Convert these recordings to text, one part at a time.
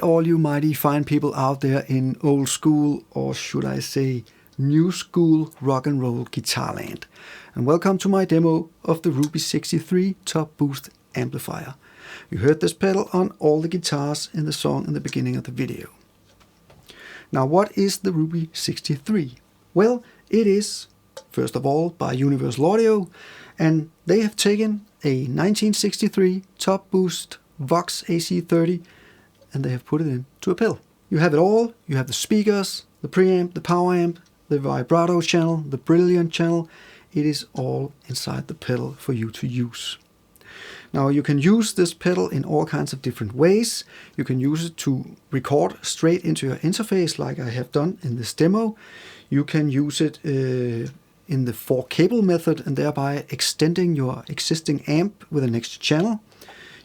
all you mighty fine people out there in old school, or should I say new school rock and roll guitar land. And welcome to my demo of the Ruby 63 Top Boost Amplifier. You heard this pedal on all the guitars in the song in the beginning of the video. Now what is the Ruby 63? Well, it is, first of all, by Universal Audio, and they have taken a 1963 Top Boost Vox AC30 and they have put it into a pedal. You have it all. You have the speakers, the preamp, the power amp, the Vibrato Channel, the Brilliant Channel. It is all inside the pedal for you to use. Now you can use this pedal in all kinds of different ways. You can use it to record straight into your interface like I have done in this demo. You can use it in the 4-cable method and thereby extending your existing amp with an extra channel.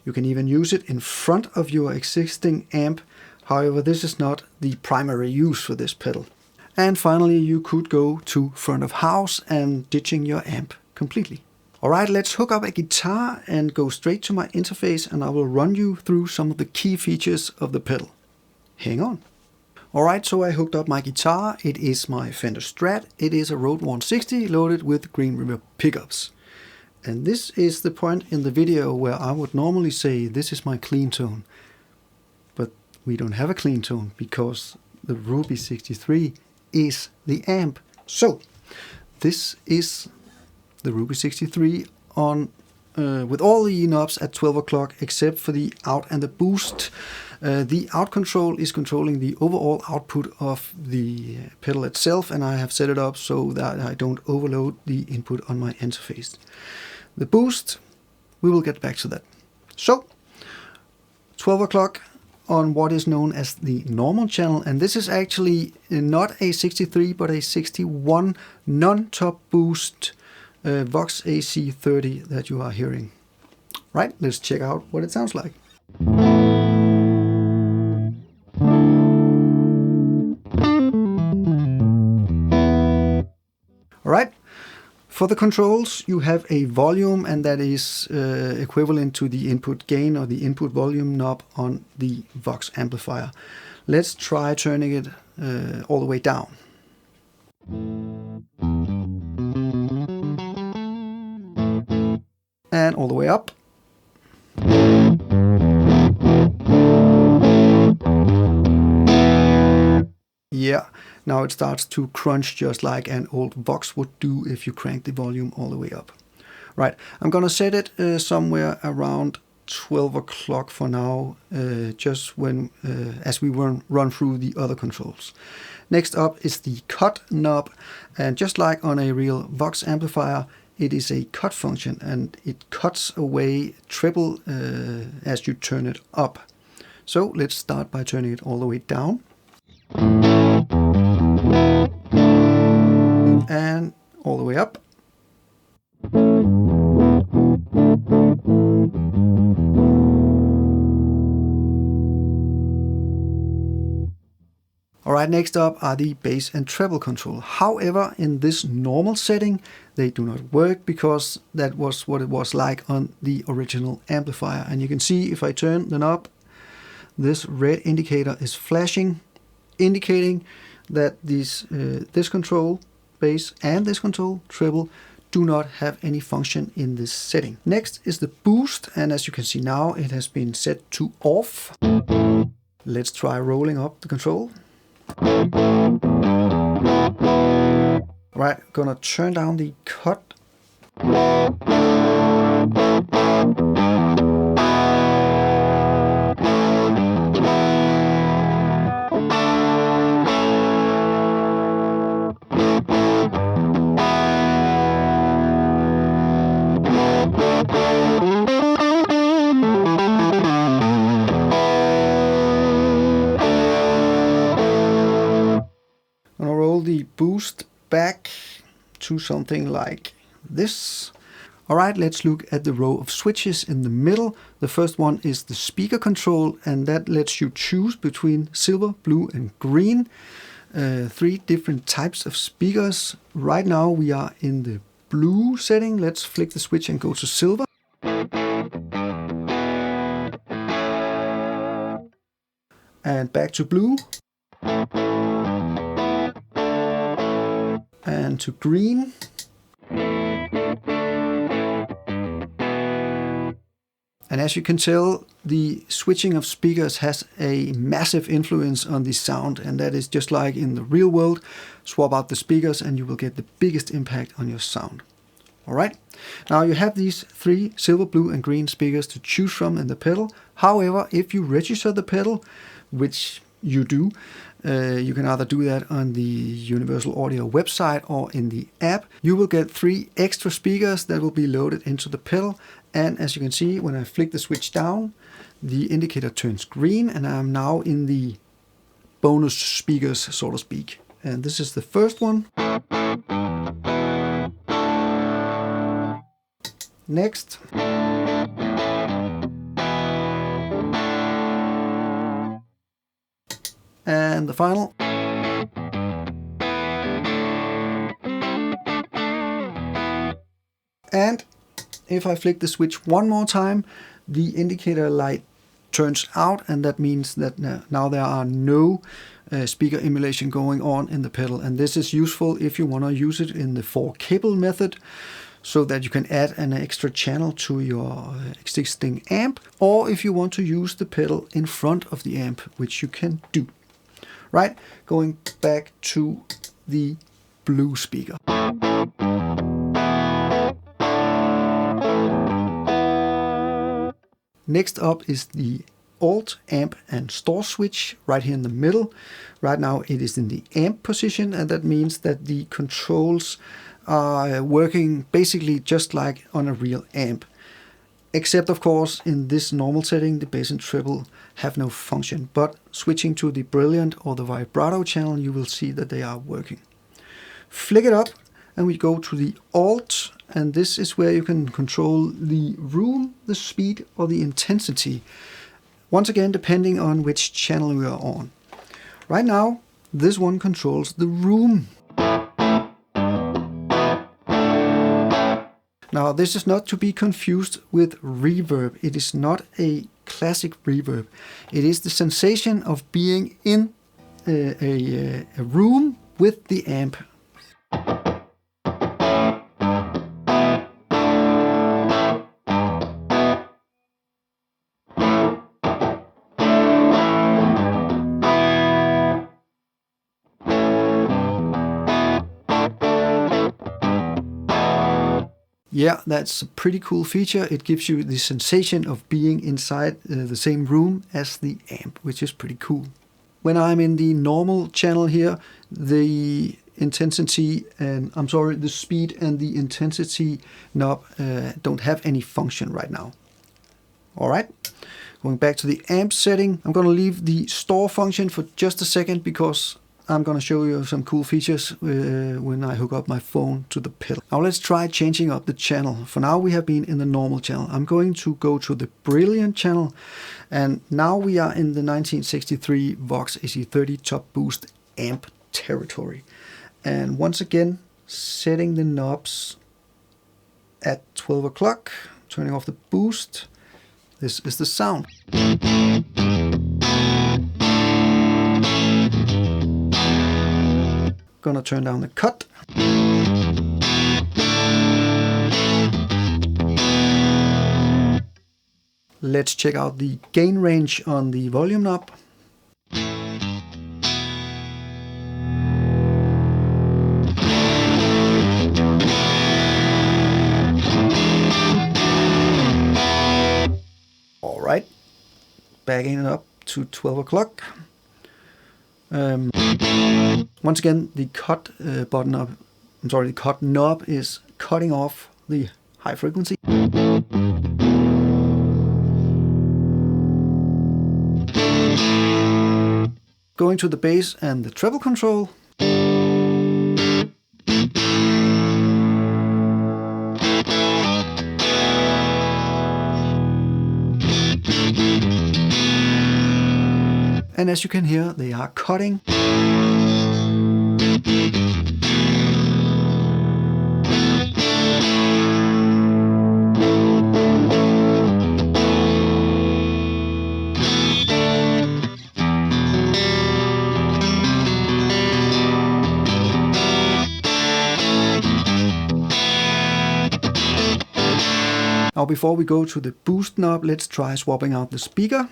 You can even use it in front of your existing amp. However, this is not the primary use for this pedal. And finally, you could go to front of house and ditching your amp completely. Alright, let's hook up a guitar and go straight to my interface and I will run you through some of the key features of the pedal. Hang on. Alright, so I hooked up my guitar. It is my Fender Strat. It is a Rode 160 loaded with Green River pickups. And this is the point in the video where I would normally say this is my clean tone. But we don't have a clean tone because the Ruby 63 is the amp. So this is the Ruby 63 on with all the knobs at 12 o'clock except for the out and the boost. The out control is controlling the overall output of the pedal itself, and I have set it up so that I don't overload the input on my interface. The boost, we will get back to that. So 12 o'clock on what is known as the normal channel, and this is actually not a 63 but a 61 non-top boost Vox AC30 that you are hearing. Right, let's check out what it sounds like. Alright, for the controls you have a volume, and that is equivalent to the input gain or the input volume knob on the Vox amplifier. Let's try turning it all the way down. And all the way up. Yeah, now it starts to crunch just like an old Vox would do if you crank the volume all the way up. Right, I'm gonna set it somewhere around 12 o'clock for now, just when as we run through the other controls. Next up is the cut knob, and just like on a real Vox amplifier, it is a cut function and it cuts away treble as you turn it up. So let's start by turning it all the way down. And all the way up. Alright, next up are the bass and treble control. However, in this normal setting, they do not work because that was what it was like on the original amplifier. And you can see if I turn the knob, this red indicator is flashing, indicating that this control, bass, and this control, treble, do not have any function in this setting. Next is the boost, and as you can see now, it has been set to off. Let's try rolling up the control. Right, gonna turn down the cut. The boost back to something like this. Alright, let's look at the row of switches in the middle. The first one is the speaker control, and that lets you choose between silver, blue and green. 3 different types of speakers. Right now we are in the blue setting. Let's flick the switch and go to silver. and back to blue, and to green, and as you can tell, the switching of speakers has a massive influence on the sound, and that is just like in the real world. Swap out the speakers and you will get the biggest impact on your sound. Alright, now you have these 3 silver, blue and green speakers to choose from in the pedal. However, if you register the pedal, which you do, you can either do that on the Universal Audio website or in the app. You will get 3 extra speakers that will be loaded into the pedal, and as you can see, when I flick the switch down, the indicator turns green and I'm now in the bonus speakers, so to speak. And this is the first one. Next. And the final. And if I flick the switch one more time, the indicator light turns out, and that means that now there are no speaker emulation going on in the pedal. And this is useful if you want to use it in the 4-cable method, so that you can add an extra channel to your existing amp, or if you want to use the pedal in front of the amp, which you can do. Right, going back to the blue speaker. Next up is the Alt, Amp and Store switch right here in the middle. Right now it is in the amp position, and that means that the controls are working basically just like on a real amp. Except of course in this normal setting the bass and treble have no function, but switching to the Brilliant or the Vibrato channel you will see that they are working. Flick it up and we go to the Alt, and this is where you can control the room, the speed or the intensity. Once again depending on which channel we are on. Right now this one controls the room. Now this is not to be confused with reverb. It is not a classic reverb. It is the sensation of being in a room with the amp. Yeah, that's a pretty cool feature. It gives you the sensation of being inside the same room as the amp, which is pretty cool. When I'm in the normal channel here, the intensity and the speed and the intensity knob don't have any function right now. Alright, going back to the amp setting, I'm going to leave the store function for just a second because I'm going to show you some cool features when I hook up my phone to the pedal. Now let's try changing up the channel. For now we have been in the normal channel. I'm going to go to the Brilliant channel, and now we are in the 1963 Vox AC30 Top Boost amp territory. And once again, setting the knobs at 12 o'clock, turning off the boost. This is the sound. Gonna turn down the cut. Let's check out the gain range on the volume knob. All right, backing it up to 12 o'clock. Once again, the cut the cut knob is cutting off the high frequency. Going to the bass and the treble control. And as you can hear, they are cutting. Now before we go to the boost knob, let's try swapping out the speaker.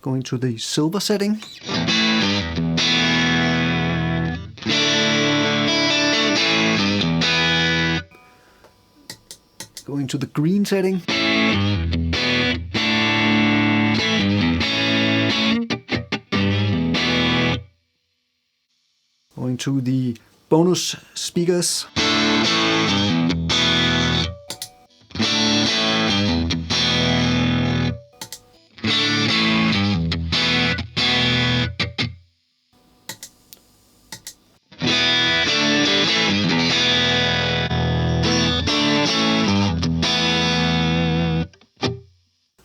Going to the silver setting. Going to the green setting. Going to the bonus speakers.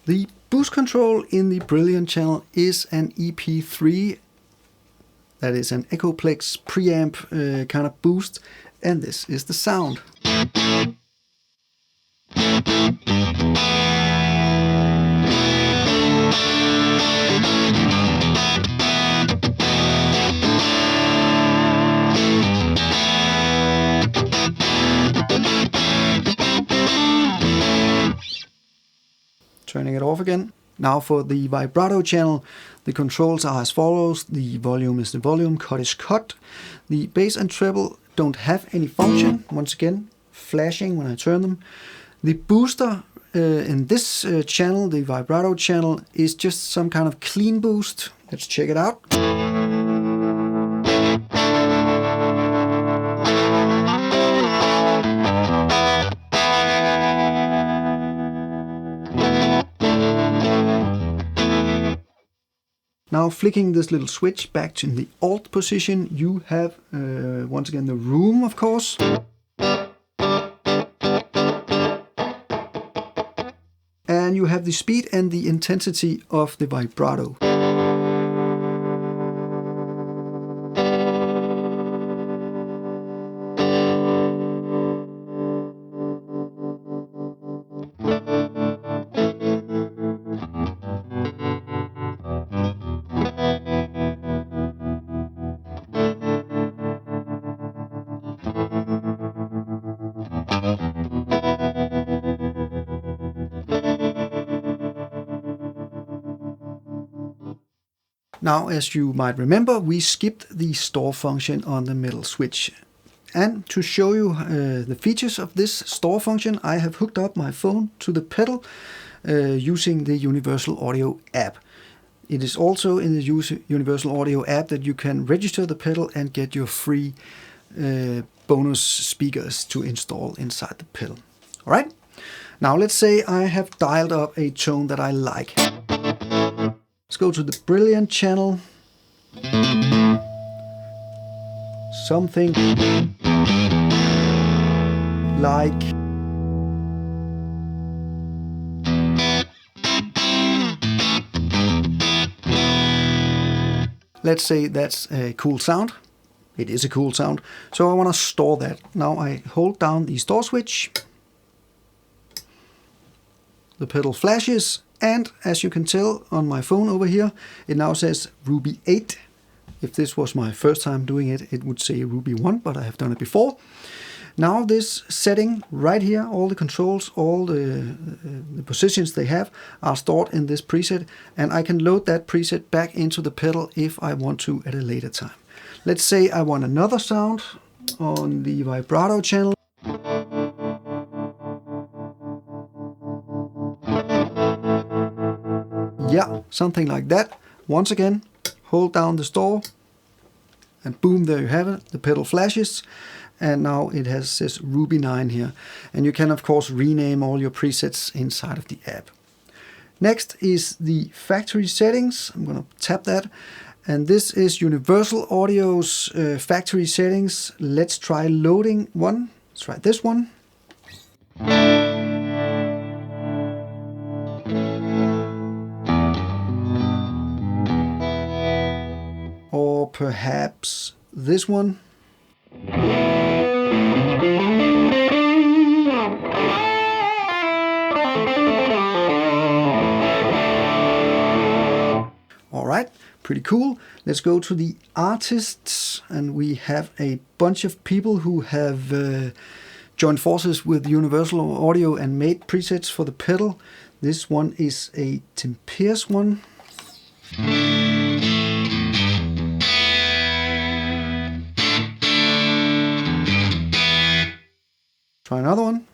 The boost control in the Brilliant channel is an EP3, that is an Echoplex preamp kind of boost, and this is the sound. Turning it off again. Now for the vibrato channel, the controls are as follows. The volume is the volume, cut is cut. The bass and treble don't have any function, once again flashing when I turn them. The booster in this channel, the vibrato channel, is just some kind of clean boost. Let's check it out. Now flicking this little switch back to the alt position, you have once again the room, of course. And you have the speed and the intensity of the vibrato. Now, as you might remember, we skipped the store function on the middle switch. And to show you the features of this store function, I have hooked up my phone to the pedal using the Universal Audio app. It is also in the Universal Audio app that you can register the pedal and get your free bonus speakers to install inside the pedal. Alright, now let's say I have dialed up a tone that I like. Let's go to the Brilliant channel. Something like let's say that's a cool sound. It is a cool sound. So I want to store that. Now I hold down the store switch. The pedal flashes. And as you can tell on my phone over here, it now says Ruby 8. If this was my first time doing it, it would say Ruby 1, but I have done it before. Now this setting right here, all the controls, all the positions they have are stored in this preset, and I can load that preset back into the pedal if I want to at a later time. Let's say I want another sound on the vibrato channel. Yeah, something like that. Once again, hold down the store and boom, there you have it. The pedal flashes and now it says Ruby 9 here. And you can of course rename all your presets inside of the app. Next is the factory settings. I'm going to tap that. And this is Universal Audio's factory settings. Let's try loading one. Let's try this one. Or perhaps this one. All right, pretty cool. Let's go to the artists, and we have a bunch of people who have joined forces with Universal Audio and made presets for the pedal. This one is a Tim Pierce one. Try another one.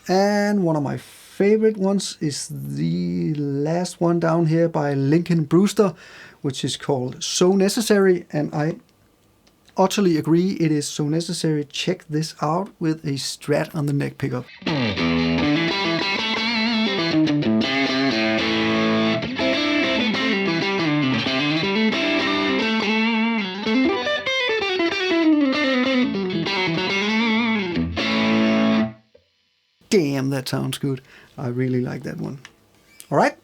And one of my favorite ones is the last one down here by Lincoln Brewster, which is called So Necessary, and I utterly agree, it is so necessary. Check this out with a Strat on the neck pickup. Damn, that sounds good. I really like that one. Alright,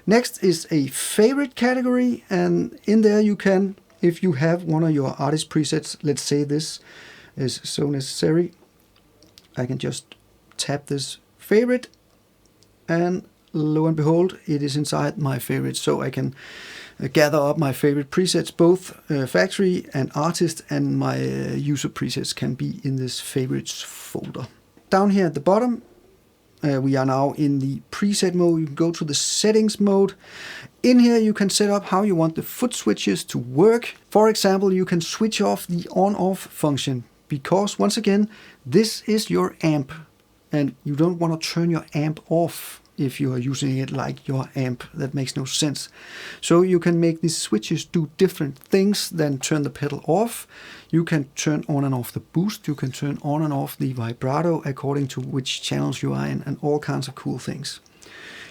next is a favorite category, and in there you can, if you have one of your artist presets, let's say this is So Necessary, I can just tap this favorite, and lo and behold, it is inside my favorites. So I can gather up my favorite presets, both factory and artist, and my user presets can be in this favorites folder. Down here at the bottom, we are now in the preset mode. You can go to the settings mode. In here you can set up how you want the foot switches to work. For example, you can switch off the on-off function, because once again, this is your amp and you don't want to turn your amp off if you are using it like your amp. That makes no sense. So you can make these switches do different things than turn the pedal off. You can turn on and off the boost. You can turn on and off the vibrato according to which channels you are in, and all kinds of cool things.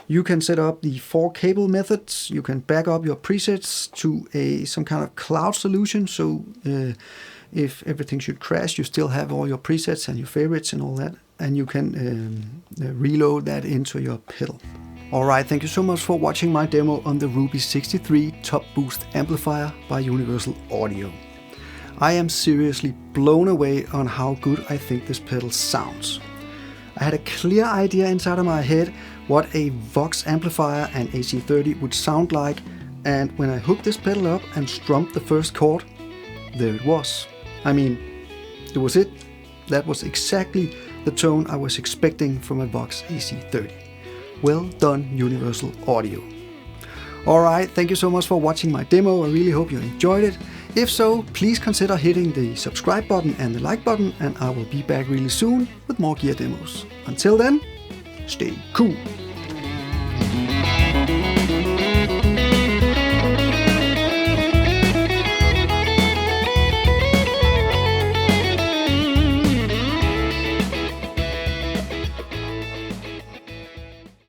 You can set up the 4 cable methods. You can back up your presets to some kind of cloud solution. So if everything should crash, you still have all your presets and your favorites and all that. And you can reload that into your pedal. Alright, thank you so much for watching my demo on the Ruby 63 Top Boost Amplifier by Universal Audio. I am seriously blown away on how good I think this pedal sounds. I had a clear idea inside of my head what a Vox Amplifier and AC30 would sound like, and when I hooked this pedal up and strummed the first chord, there it was. I mean, it was it. That was exactly the tone I was expecting from a Vox AC30. Well done, Universal Audio. Alright, thank you so much for watching my demo. I really hope you enjoyed it. If so, please consider hitting the subscribe button and the like button, and I will be back really soon with more gear demos. Until then, stay cool.